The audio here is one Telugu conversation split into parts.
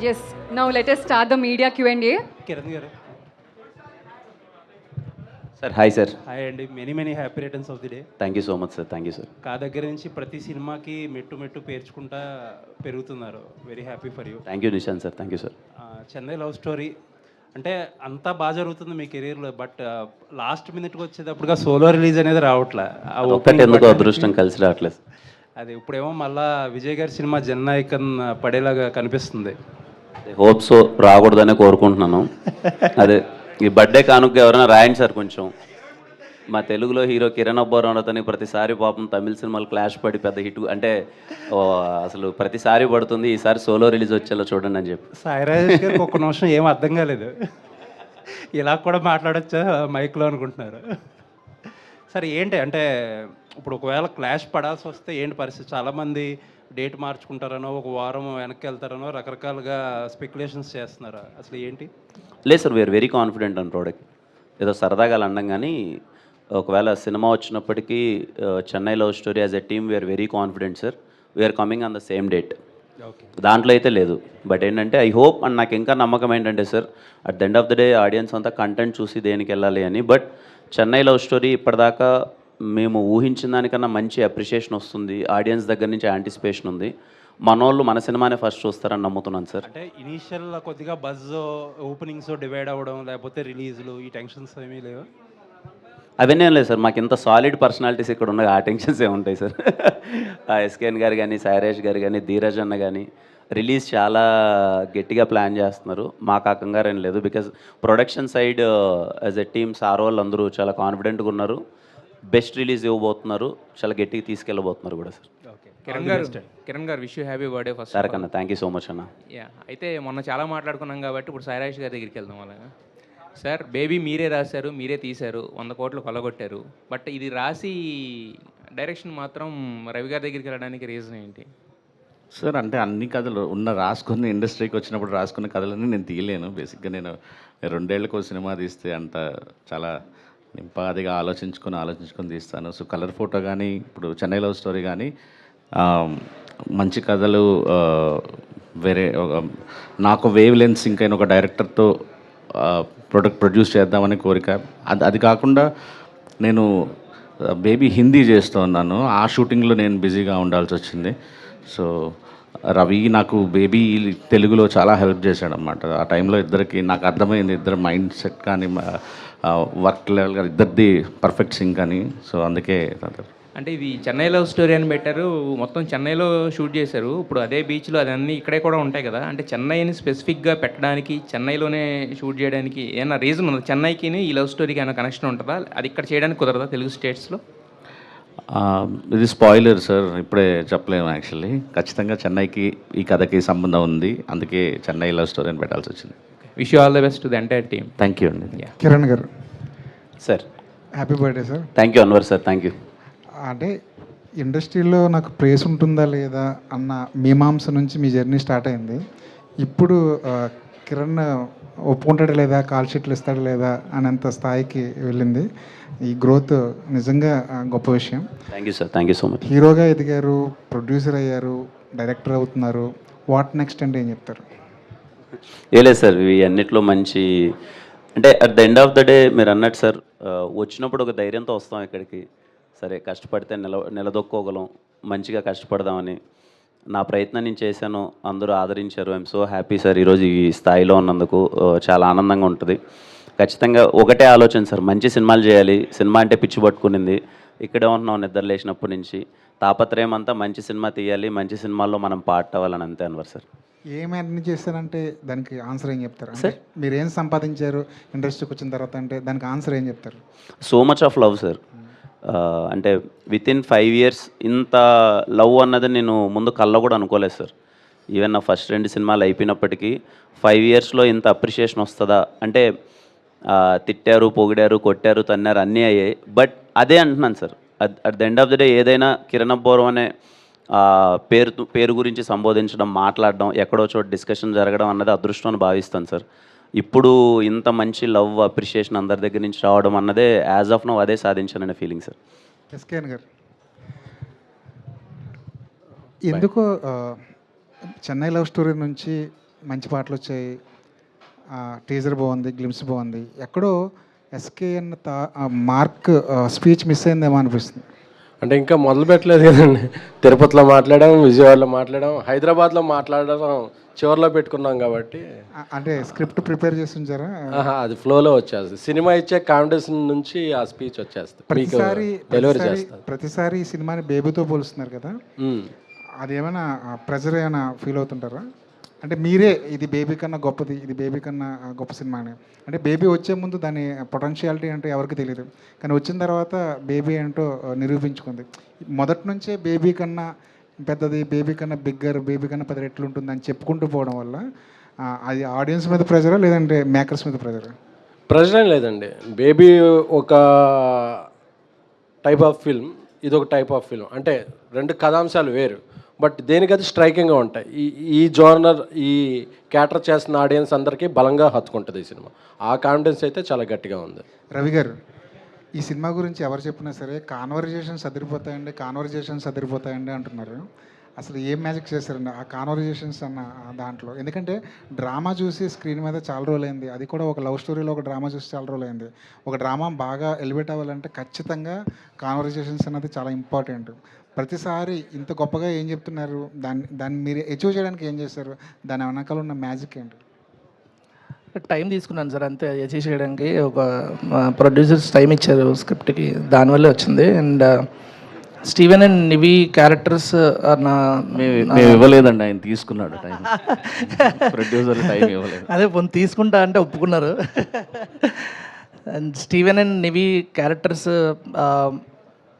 Yes, now let us start the media Q&A. Kiran garu sir hi sir. Hi అండి. Many happy returns of the day. Thank you so much sir. Thank you sir. కా దగ్గర నుంచి ప్రతి సినిమాకి మెట్టు పేర్చుకుంటా పెరుగుతున్నారు. Very happy for you. Thank you Nishant sir. Thank you sir. Chennai love story అంటే అంతా బాగా జరుగుతుంది మీ కెరీర్లో, బట్ లాస్ట్ మినిట్కి వచ్చేటప్పుడుగా సోలో రిలీజ్ అనేది రావట్లే. ఒక్కటి ఎందుకో అదృష్టం కలిసి రావట్లేదు. అది ఇప్పుడేమో మళ్ళా విజయ్ గారి సినిమా జననాయకన్ పడేలాగా కనిపిస్తుంది. హోప్ సో రాకూడదనే కోరుకుంటున్నాను. అదే ఈ బర్త్డే కానుక ఎవరైనా రాయండి సార్ కొంచెం. మా తెలుగులో హీరో కిరణ్ అబ్బవరం అతని ప్రతిసారి పాపం తమిళ సినిమాలు క్లాష్ పడి పెద్ద హిట్ అంటే అసలు ప్రతిసారి పడుతుంది. ఈసారి సోలో రిలీజ్ వచ్చేలా చూడండి అని చెప్పి. సాయిరాజ్ గారికి ఒక్క నిమిషం ఏం అర్థం కాలేదు. ఇలా కూడా మాట్లాడచ్చా మైక్లో అనుకుంటున్నారు. సరే ఏంటి అంటే ఇప్పుడు ఒకవేళ క్లాష్ పడాల్సి వస్తే ఏంటి పరిస్థితి? చాలామంది డేట్ మార్చుకుంటారనో ఒక వారం వెనక్కి వెళ్తారనో రకరకాలుగా స్పెక్యులేషన్స్ చేస్తున్నారు. అసలు ఏంటి? లేదు sir, we're very confident on product. ఏదో సరదాగా అనడం కానీ ఒకవేళ సినిమా వచ్చినప్పటికీ Chennai love story as a team we're very confident sir. We're coming on the same date. దాంట్లో అయితే లేదు. బట్ ఏంటంటే ఐ హోప్ అండ్ నాకు ఇంకా నమ్మకం ఏంటంటే sir, at the end of the day audience అంతా కంటెంట్ చూసి దేనికి వెళ్ళాలి అని. బట్ చెన్నై లవ్ స్టోరీ ఇప్పటిదాకా మేము ఊహించిన దానికన్నా మంచి అప్రిషియేషన్ వస్తుంది. ఆడియన్స్ దగ్గర నుంచి యాంటిసిపేషన్ ఉంది. మనోళ్ళు మన సినిమానే ఫస్ట్ చూస్తారని నమ్ముతున్నాను సార్. అంటే ఇనీషియల్ కొద్దిగా బజ్ ఓపెనింగ్స్ డివైడ్ అవ్వడం లేకపోతే రిలీజ్లు ఈ టెన్షన్స్ ఏమీ లేవు? అవన్నీ ఏం లేదు సార్. మాకు ఇంత సాలిడ్ పర్సనాలిటీస్ ఇక్కడ ఉన్నాయి. ఆ టెన్షన్స్ ఏముంటాయి సార్. ఎస్కేఎన్ గారు కానీ, సాయిరాజ్ గారు కానీ, ధీరజ్ అన్న కానీ రిలీజ్ చాలా గట్టిగా ప్లాన్ చేస్తున్నారు. మాకు ఆ కంగారు ఏం లేదు. Because production side as a team sir వాళ్ళు అందరూ చాలా కాన్ఫిడెంట్గా ఉన్నారు. బెస్ట్ రిలీజ్ ఇవ్వబోతున్నారు. చాలా గట్టిగా తీసుకెళ్ళబోతున్నారు కూడా సార్. కిరణ్ గారు wish you happy birthday first. Sir కన్నా థ్యాంక్ యూ సో మచ్ అన్న. యా, అయితే మొన్న చాలా మాట్లాడుకున్నాం కాబట్టి ఇప్పుడు సాయిరాజ్ గారి దగ్గరికి వెళ్దాం. అలాగా సార్, బేబీ మీరే రాశారు, మీరే తీశారు, 100 కోట్లు కొల్లగొట్టారు. బట్ ఇది రాసి డైరెక్షన్ మాత్రం రవి గారి దగ్గరికి వెళ్ళడానికి రీజన్ ఏంటి? సార్ అంటే అన్ని కథలు రాసుకున్న ఇండస్ట్రీకి వచ్చినప్పుడు రాసుకున్న కథలన్నీ నేను తీయలేను. బేసిక్గా నేను 2 ఏళ్ళకు సినిమా తీస్తే అంత చాలా నింపాదిగా ఆలోచించుకొని తీస్తాను. సో కలర్ ఫోటో కానీ ఇప్పుడు చెన్నై లవ్ స్టోరీ కానీ మంచి కథలు వేరే నాకు వేవ్ లెన్స్ ఇంకైనా ఒక డైరెక్టర్తో ప్రొడ్యూస్ చేద్దామని కోరిక. అది కాకుండా నేను బేబీ హిందీ చేస్తూ ఉన్నాను. ఆ షూటింగ్లో నేను బిజీగా ఉండాల్సి వచ్చింది. సో రవి నాకు బేబీ తెలుగులో చాలా హెల్ప్ చేశాడు అన్నమాట. ఆ టైంలో ఇద్దరికి నాకు అర్థమైంది, ఇద్దరు మైండ్ సెట్ కానీ వర్క్ లెవెల్ కానీ ఇద్దరిది పర్ఫెక్ట్ సింక్ అని. సో అందుకే అంటే ఇది చెన్నై లవ్ స్టోరీ అని పెట్టారు, మొత్తం చెన్నైలో షూట్ చేశారు. ఇప్పుడు అదే బీచ్లో అదన్నీ ఇక్కడే కూడా ఉంటాయి కదా. అంటే చెన్నైని స్పెసిఫిక్గా పెట్టడానికి, చెన్నైలోనే షూట్ చేయడానికి ఏమైనా రీజన్ ఉందా? చెన్నైకి ఈ లవ్ స్టోరీకి ఏమైనా కనెక్షన్ ఉంటుందా? అది ఇక్కడ చేయడానికి కుదరదా తెలుగు స్టేట్స్లో? ఇది స్పాయిలర్ సార్, ఇప్పుడే చెప్పలేము. యాక్చువల్లీ ఖచ్చితంగా చెన్నైకి ఈ కథకి సంబంధం ఉంది. అందుకే చెన్నై లవ్ స్టోరీ అని పెట్టాల్సి వచ్చింది. Wish you all the best to the entire team. Thank you అండి. Kiran garu sir happy birthday sir. Thank you Anwar sir. Thank you. అంటే ఇండస్ట్రీలో నాకు ప్రేస్ ఉంటుందా లేదా అన్న మీమాంస నుంచి మీ జర్నీ స్టార్ట్ అయింది. ఇప్పుడు కిరణ్ ఒప్పుకుంటాడా లేదా, కాల్ షీట్లు ఇస్తాడా లేదా అనేంత స్థాయికి వెళ్ళింది. ఈ గ్రోత్ నిజంగా గొప్ప విషయం. Thank you sir. Thank you so much. హీరోగా ఎదిగారు, ప్రొడ్యూసర్ అయ్యారు, డైరెక్టర్ అవుతున్నారు. వాట్ నెక్స్ట్ అంటే ఏం చెప్తారు? ఏ లేదు సార్, ఇవి అన్నిట్లో మంచి అంటే at the end of the day మీరు అన్నట్టు సార్, వచ్చినప్పుడు ఒక ధైర్యంతో వస్తాం ఇక్కడికి. సరే కష్టపడితే నిలదొక్కోగలం, మంచిగా కష్టపడదామని నా ప్రయత్నం నేను చేశాను. అందరూ ఆదరించారు. I'm so happy sir. ఈరోజు ఈ స్థాయిలో ఉన్నందుకు చాలా ఆనందంగా ఉంటుంది. ఖచ్చితంగా ఒకటే ఆలోచన సార్, మంచి సినిమాలు చేయాలి. సినిమా అంటే పిచ్చి పట్టుకునింది. ఇక్కడే ఉంటున్నాం నిద్ర లేచినప్పటి నుంచి. తాపత్రయం అంతా మంచి సినిమా తీయాలి, మంచి సినిమాల్లో మనం పార్ట్ అవ్వాలని అంతే అన్వర్ సార్. ఏమైనా చేశారంటే దానికి ఆన్సర్ ఏం చెప్తారు? అంటే మీరు ఏం సంపాదించారు ఇండస్ట్రీకి వచ్చిన తర్వాత అంటే దానికి ఆన్సర్ ఏం చెప్తారు? So much of love sir. అంటే వితిన్ 5 years ఇంత లవ్ అన్నది నేను ముందు కళ్ళ కూడా అనుకోలేదు సార్. ఈవెన్ నా ఫస్ట్ 2 సినిమాలు అయిపోయినప్పటికీ 5 yearsలో ఇంత అప్రిషియేషన్ వస్తుందా అంటే తిట్టారు, పొగిడారు, కొట్టారు, తన్నారు, అన్నీ అయ్యాయి. బట్ అదే అంటున్నాను sir, at the end of the day ఏదైనా కిరణ్ అబ్బవరం అనే పేరు గురించి సంబోధించడం, మాట్లాడడం, ఎక్కడో చోట డిస్కషన్ జరగడం అన్నది అదృష్టం అని భావిస్తాను సార్. ఇప్పుడు ఇంత మంచి లవ్ అప్రిషియేషన్ అందరి దగ్గర నుంచి రావడం అన్నదే యాజ్ ఆఫ్ నౌ అదే సాధించాననే ఫీలింగ్ సార్. ఎస్కేఎన్ గారు ఎందుకో చెన్నై లవ్ స్టోరీ నుంచి మంచి పాటలు వచ్చాయి, టీజర్ బాగుంది, గ్లిమ్స్ బాగుంది. ఎక్కడో ఎస్కేఎన్ మార్క్ స్పీచ్ మిస్ అయిందేమో అనిపిస్తుంది. అంటే ఇంకా మొదలు పెట్టలేదు కదండి. తిరుపతిలో మాట్లాడాం, విజయవాడలో మాట్లాడాం, హైదరాబాద్లో మాట్లాడడం చివరిలో పెట్టుకున్నాం కాబట్టి అంటే స్క్రిప్ట్ ప్రిపేర్ చేసి ఉంచారా? అది ఫ్లోలో వచ్చేస్తుంది. సినిమా ఇచ్చే కాంపిటీషన్ నుంచి ఆ స్పీచ్ వచ్చేస్తుంది, మీకు డెలివరీ చేస్తుంది. ప్రతిసారి ఈ సినిమాని బేబీతో పోలుస్తున్నారు కదా, అది ఏమైనా ప్రెజర్ ఏమైనా ఫీల్ అవుతుంటారా? అంటే మీరే ఇది బేబీ కన్నా గొప్పది, ఇది బేబీ కన్నా గొప్ప సినిమా అని. అంటే బేబీ వచ్చే ముందు దాని పొటెన్షియాలిటీ అంటే ఎవరికి తెలియదు, కానీ వచ్చిన తర్వాత బేబీ ఏంటో నిరూపించుకుంది. మొదటి నుంచే బేబీ కన్నా పెద్దది, బేబీ కన్నా బిగ్గర్, బేబీ కన్నా 10 రెట్లు ఉంటుంది అని చెప్పుకుంటూ పోవడం వల్ల అది ఆడియన్స్ మీద ప్రెజరా లేదంటే మేకర్స్ మీద ప్రెజరా? ప్రెజర్ ఏం లేదండి. బేబీ ఒక టైప్ ఆఫ్ ఫిల్మ్, ఇది ఒక టైప్ ఆఫ్ ఫిల్మ్. అంటే రెండు కథాంశాలు వేరు, బట్ దేనికది స్ట్రైకింగ్గా ఉంటాయి. ఈ జోనర్, ఈ క్యాటర్ చేస్తున్న ఆడియన్స్ అందరికీ బలంగా హత్తుకుంటుంది ఈ సినిమా. ఆ కాన్ఫిడెన్స్ అయితే చాలా గట్టిగా ఉంది. రవి గారు, ఈ సినిమా గురించి ఎవరు చెప్పినా సరే కాన్వర్జేషన్స్ అదిరిపోతాయండి అంటున్నారు. అసలు ఏం మ్యాజిక్ చేశారండి ఆ కాన్వర్జేషన్స్ అన్న దాంట్లో? ఎందుకంటే డ్రామా చూసి స్క్రీన్ మీద చాలా రోజులైంది, అది కూడా ఒక లవ్ స్టోరీలో ఒక డ్రామా చూసి చాలా రోజులైంది. ఒక డ్రామా బాగా ఎలివేట్ అవ్వాలంటే ఖచ్చితంగా కాన్వర్జేషన్స్ అన్నది చాలా ఇంపార్టెంట్. ప్రతిసారి ఇంత గొప్పగా ఏం చెప్తున్నారు, దాన్ని మీరు అచీవ్ చేయడానికి ఏం చేశారు, దాని వెనకాల ఉన్న మ్యాజిక్ ఏంటి? టైం తీసుకున్నాను సార్, అంతే. అచీవ్ చేయడానికి ఒక ప్రొడ్యూసర్స్ టైం ఇచ్చారు స్క్రిప్ట్కి, దానివల్లే వచ్చింది. అండ్ స్టీవెన్ అండ్ నివి క్యారెక్టర్స్ మేము ఇవ్వలేదండి, ఆయన తీసుకున్నాడు టైం. ప్రొడ్యూసర్ టైం ఇవ్వలేదు. అదే పొంది తీసుకుంటా అంటే ఒప్పుకున్నారు. అండ్ స్టీవెన్ అండ్ నివి క్యారెక్టర్స్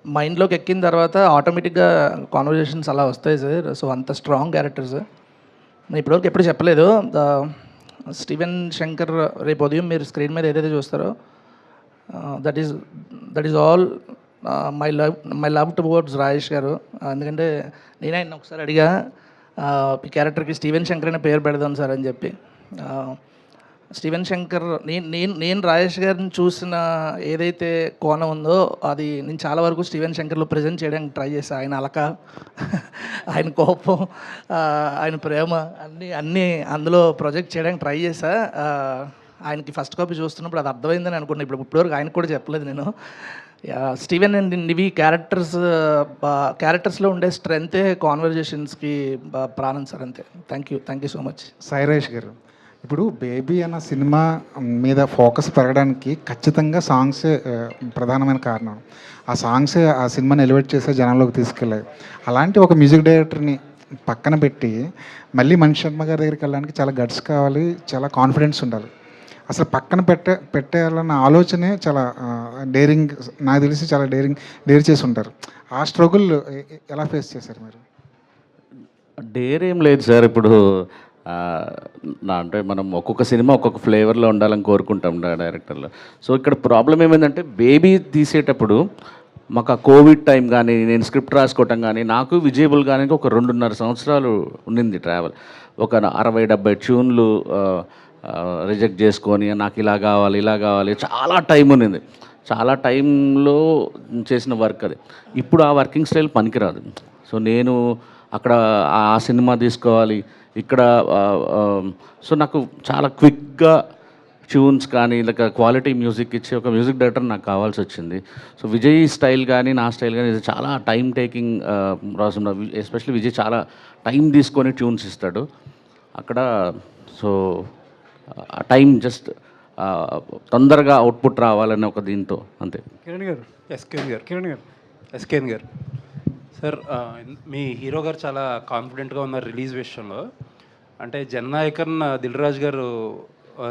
మైండ్లోకి ఎక్కిన తర్వాత ఆటోమేటిక్గా కాన్వర్జేషన్స్ అలా వస్తాయి సార్. సో అంత స్ట్రాంగ్ క్యారెక్టర్స్ నేను ఇప్పటివరకు ఎప్పుడు చెప్పలేదు. స్టీవెన్ శంకర్ రేపు ఉదయం మీరు స్క్రీన్ మీద ఏదైతే చూస్తారో that is all my love towards Rajesh గారు. ఎందుకంటే నేనే ఆయన ఒకసారి అడిగా ఈ క్యారెక్టర్కి స్టీవెన్ శంకర్ అనే పేరు పెడదాం సార్ అని చెప్పి. స్టీవెన్ శంకర్ నేను రాజేష్ గారిని చూసిన ఏదైతే కోణం ఉందో అది నేను చాలా వరకు స్టీవెన్ శంకర్లో ప్రజెంట్ చేయడానికి ట్రై చేశాను. ఆయన అలక, ఆయన కోపం, ఆయన ప్రేమ అన్నీ అందులో ప్రొజెక్ట్ చేయడానికి ట్రై చేశా. ఆయనకి ఫస్ట్ కాపీ చూస్తున్నప్పుడు అది అర్థమైందని అనుకున్నాను. ఇప్పటివరకు ఆయనకు కూడా చెప్పలేదు నేను. స్టీవెన్ అండ్ నివి క్యారెక్టర్స్లో ఉండే స్ట్రెంతే కాన్వర్జేషన్స్కి ప్రాణం సార్, అంతే. Thank you so much. Sairaj గారు, ఇప్పుడు బేబీ అన్న సినిమా మీద ఫోకస్ పెరగడానికి ఖచ్చితంగా సాంగ్సే ప్రధానమైన కారణం. ఆ సాంగ్సే ఆ సినిమాని ఎలివేట్ చేసే జనంలోకి తీసుకెళ్ళాయి. అలాంటి ఒక మ్యూజిక్ డైరెక్టర్ని పక్కన పెట్టి మళ్ళీ మణి శర్మ గారి దగ్గరికి వెళ్ళడానికి చాలా గట్స్ కావాలి, చాలా కాన్ఫిడెన్స్ ఉండాలి. అసలు పక్కన పెట్టేయాలన్న ఆలోచనే చాలా డేరింగ్, నాకు తెలిసి చాలా డేర్ చేసి ఉంటారు. ఆ స్ట్రగుల్ ఎలా ఫేస్ చేశారు మీరు? డేర్ ఏం లేదు సార్. ఇప్పుడు అంటే మనం ఒక్కొక్క సినిమా ఒక్కొక్క ఫ్లేవర్లో ఉండాలని కోరుకుంటాం డైరెక్టర్లో. సో ఇక్కడ ప్రాబ్లం ఏమైందంటే బేబీ తీసేటప్పుడు మాకు ఆ కోవిడ్ టైం కానీ, నేను స్క్రిప్ట్ రాసుకోవటం కానీ, నాకు విజయబుల్ కానీ ఒక 2.5 సంవత్సరాలు ఉండింది ట్రావెల్. ఒక 60-70 ట్యూన్లు రిజెక్ట్ చేసుకొని నాకు ఇలా కావాలి చాలా టైం ఉన్నింది. చాలా టైంలో చేసిన వర్క్ అది. ఇప్పుడు ఆ వర్కింగ్ స్టైల్ పనికిరాదు. సో నేను అక్కడ ఆ సినిమా తీసుకోవాలి ఇక్కడ. సో నాకు చాలా క్విక్గా ట్యూన్స్ కానీ లేక క్వాలిటీ మ్యూజిక్ ఇచ్చే ఒక మ్యూజిక్ డైరెక్టర్ నాకు కావాల్సి వచ్చింది. సో విజయ్ స్టైల్ కానీ నా స్టైల్ కానీ ఇది చాలా time taking process. Especially Vijay చాలా టైం తీసుకొని ట్యూన్స్ ఇస్తాడు అక్కడ. సో ఆ టైం జస్ట్ తొందరగా అవుట్పుట్ రావాలని ఒక దీంతో అంతే. ఎస్కేన్ గారు సార్, మీ హీరో గారు చాలా కాన్ఫిడెంట్గా ఉన్నారు రిలీజ్ విషయంలో. అంటే జననాయకన్ దిల్ రాజు గారు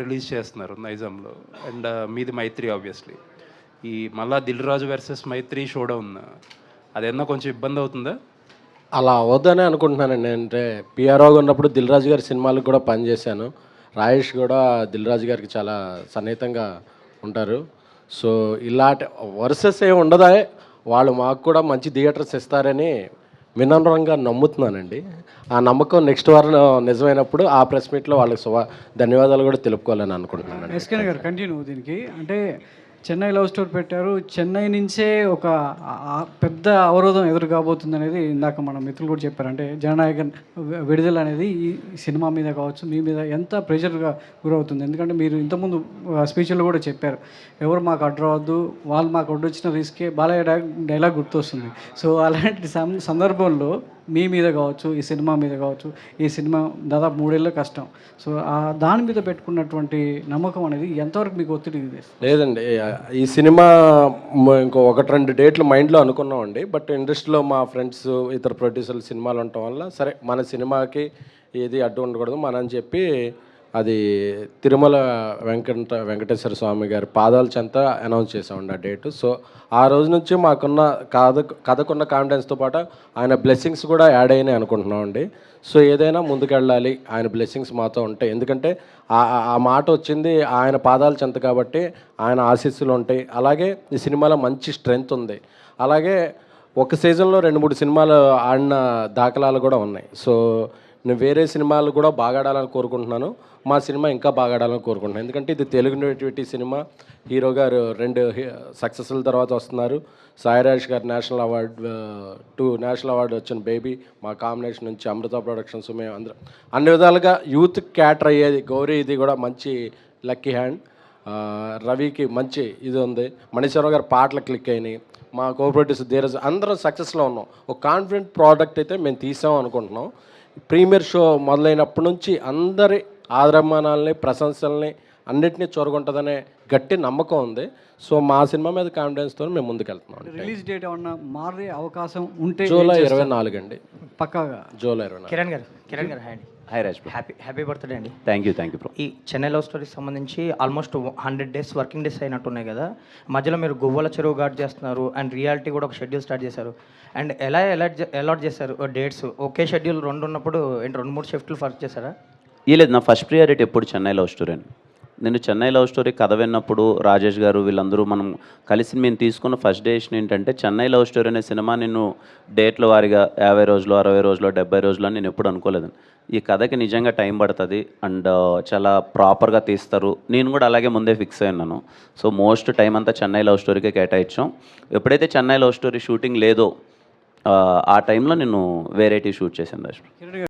రిలీజ్ చేస్తున్నారు నైజాంలో, అండ్ మీది మైత్రి. ఆబ్వియస్లీ ఈ మళ్ళా దిల్ రాజు వర్సెస్ మైత్రి షోడౌన్ అదేమన్నా కొంచెం ఇబ్బంది అవుతుందా? అలా అవ్వద్దనే అనుకుంటున్నానండి. అంటే పిఆర్ఓగా ఉన్నప్పుడు దిల్ రాజు గారి సినిమాలకు కూడా పనిచేశాను. రాజేష్ కూడా దిల్ రాజు గారికి చాలా సన్నిహితంగా ఉంటారు. సో ఇలాంటి వర్సెస్ ఏమి ఉండదా, వాళ్ళు మాకు కూడా మంచి థియేటర్స్ ఇస్తారని వినమ్రంగా నమ్ముతున్నానండి. ఆ నమ్మకం నెక్స్ట్ వారం నిజమైనప్పుడు ఆ ప్రెస్ మీట్లో వాళ్ళకి ధన్యవాదాలు కూడా తెలుపుకోవాలని అనుకుంటున్నాను. ఎస్కేన్ గారు కంటిన్యూ దీనికి. అంటే చెన్నై లవ్ స్టోరీ పెట్టారు. చెన్నై నుంచే ఒక పెద్ద అవరోధం ఎదురు కాబోతుంది అనేది ఇందాక మన మిత్రులు కూడా చెప్పారు. అంటే జననాయకన్ విడుదల అనేది ఈ సినిమా మీద కావచ్చు, మీ మీద ఎంత ప్రెషర్గా గురవుతుంది. ఎందుకంటే మీరు ఇంతకుముందు స్పీచ్లో కూడా చెప్పారు, ఎవరు మాకు అడ్డు రావద్దు, వాళ్ళు మాకు అడ్డు వచ్చిన రిస్కే బాలయ్య డైలాగ్ గుర్తొస్తుంది. సో అలాంటి సందర్భంలో మీ మీద కావచ్చు, ఈ సినిమా మీద కావచ్చు, ఈ సినిమా దాదాపు 3 ఏళ్ళ కష్టం. సో దాని మీద పెట్టుకున్నటువంటి నమ్మకం అనేది ఎంతవరకు మీకు ఒత్తిడి తెస్తుంది? లేదండి, ఈ సినిమా ఇంకో 1-2 డేట్లు మైండ్లో అనుకున్నామండి. బట్ ఇండస్ట్రీలో మా ఫ్రెండ్స్ ఇతర ప్రొడ్యూసర్లు సినిమాలు ఉండటం వల్ల సరే మన సినిమాకి ఏది అడ్డు ఉండకూడదు అని చెప్పి అది తిరుమల వెంకటేశ్వర స్వామి గారి పాదాల చెంత అనౌన్స్ చేసామండి ఆ డేటు. సో ఆ రోజు నుంచి మాకున్న కథకున్న కాన్ఫిడెన్స్తో పాటు ఆయన బ్లెస్సింగ్స్ కూడా యాడ్ అయినాయి అనుకుంటున్నామండి. సో ఏదైనా ముందుకెళ్ళాలి, ఆయన బ్లెస్సింగ్స్ మాతో ఉంటాయి. ఎందుకంటే ఆ మాట వచ్చింది ఆయన పాదాల చెంత కాబట్టి ఆయన ఆశీస్సులు ఉంటాయి. అలాగే ఈ సినిమాలో మంచి స్ట్రెంగ్త్ ఉంది. అలాగే ఒక సీజన్లో 2-3 సినిమాలు ఆడిన దాఖలాలు కూడా ఉన్నాయి. సో నేను వేరే సినిమాలు కూడా బాగా ఆడాలని కోరుకుంటున్నాను, మా సినిమా ఇంకా బాగా ఆడాలని కోరుకుంటున్నాను. ఎందుకంటే ఇది తెలుగు నేటివిటీ సినిమా, హీరో గారు 2 సక్సెస్ల తర్వాత వస్తున్నారు. సాయిరాజ్ గారు నేషనల్ అవార్డు వచ్చిన బేబీ, మా కాంబినేషన్ నుంచి అమృత ప్రొడక్షన్స్, మేము అందరం అన్ని విధాలుగా యూత్ క్యాటర్ అయ్యేది. గౌరీ ఇది కూడా మంచి లక్కీ హ్యాండ్, రవికి మంచి ఇది ఉంది, మణిశ్వరరావు గారు పాటలు క్లిక్ అయినాయి, మా కోఆపరేటివ్స్ ధీరజ్, అందరం సక్సెస్లో ఉన్నాం. ఒక కాన్ఫిడెంట్ ప్రోడక్ట్ అయితే మేము తీసాం అనుకుంటున్నాం. ప్రీమియర్ షో మొదలైనప్పటి నుంచి అందరి ఆదరమానాలని, ప్రశంసల్ని అన్నిటినీ చొరగొంటుందనే గట్టి నమ్మకం ఉంది. సో మా సినిమా మీద కాన్ఫిడెన్స్తో మేము ముందుకెళ్తున్నాం. రిలీజ్ డేట్ ఏమన్నా మారే అవకాశం ఉంటే? జూలై 24 అండి, పక్కాగా July 24. Kiran garu hi Raj bro. Happy birthday అండి. Thank you bro. ఈ చెన్నై లవ్ స్టోరీకి సంబంధించి ఆల్మోస్ట్ 100 డేస్ వర్కింగ్ డేస్ అయినట్టున్నాయి కదా. మధ్యలో మీరు గువ్వల చెరువు గార్డ్ చేస్తున్నారు అండ్ రియాలిటీ కూడా ఒక షెడ్యూల్ స్టార్ట్ చేశారు. అండ్ ఎలా అలాట్ చేశారు డేట్స్? ఒకే షెడ్యూల్ 2 ఉన్నప్పుడు 2-3 షిఫ్ట్లు వర్క్ చేశారా? లేదు, నా ఫస్ట్ ప్రియారిటీ ఎప్పుడు చెన్నై లవ్ స్టోరీ అని. నేను చెన్నై లవ్ స్టోరీ కథ విన్నప్పుడు రాజేష్ గారు వీళ్ళందరూ మనం కలిసి మేము తీసుకున్న ఫస్ట్ డెసిషన్ ఏంటంటే, చెన్నై లవ్ స్టోరీ అనే సినిమా నేను డేట్ల వారిగా 50 రోజులు, 60 రోజులు, 70 రోజులు అని నేను ఎప్పుడు అనుకోలేదు. ఈ కథకి నిజంగా టైం పడుతుంది అండ్ చాలా ప్రాపర్గా తీస్తారు. నేను కూడా అలాగే ముందే ఫిక్స్ అయ్యాను. సో మోస్ట్ టైం అంతా చెన్నై లవ్ స్టోరీకే కేటాయించాం. ఎప్పుడైతే చెన్నై లవ్ స్టోరీ షూటింగ్ లేదో ఆ టైంలో నేను వేరైటీ షూట్ చేశాను రాజు.